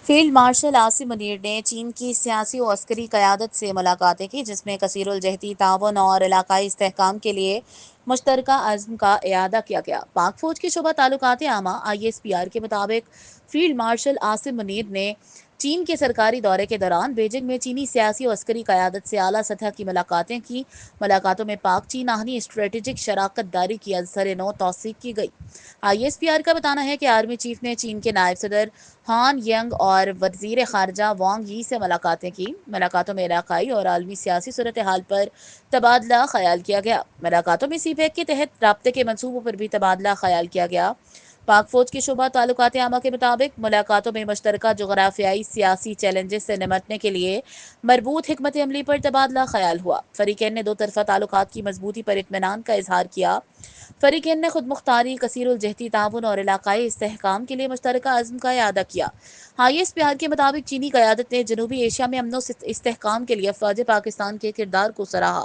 Field marshal Asim Munir نے چین کی سیاسی و عسکری قیادت سے ملاقاتیں کی، جس میں کثیر الجہتی تعاون اور علاقائی استحکام کے لیے مشترکہ عزم کا اعادہ کیا گیا۔ پاک فوج کے شعبہ تعلقات عامہ (ISPR) کے مطابق فیلڈ مارشل عاصم منیر نے چین کے سرکاری دورے کے دوران بیجنگ میں چینی سیاسی و عسکری قیادت سے اعلیٰ سطح کی ملاقاتیں کی۔ ملاقاتوں میں پاک چین آہنی اسٹریٹجک شراکت داری کی ازسر نو توثیق کی گئی۔ ISPR کا بتانا ہے کہ آرمی چیف نے چین کے نائب صدر ہان ینگ اور وزیر خارجہ وانگ یی سے ملاقاتیں کی۔ ملاقاتوں میں علاقائی اور عالمی سیاسی صورتحال پر تبادلہ خیال کیا گیا۔ ملاقاتوں میں CPEC کے تحت رابطے کے منصوبوں پر بھی تبادلہ خیال کیا گیا۔ پاک فوج کے شعبہ تعلقات عامہ کے مطابق ملاقاتوں میں مشترکہ جغرافیائی سیاسی چیلنجز سے نمٹنے کے لیے مربوط حکمت عملی پر تبادلہ خیال ہوا۔ فریقین نے دو طرفہ تعلقات کی مضبوطی پر اطمینان کا اظہار کیا۔ فریقین نے خود مختاری، کثیر الجہتی تعاون اور علاقائی استحکام کے لیے مشترکہ عزم کا اعادہ کیا۔ ISPR کے مطابق چینی قیادت نے جنوبی ایشیا میں امن و استحکام کے لیے افواج پاکستان کے کردار کو سراہا۔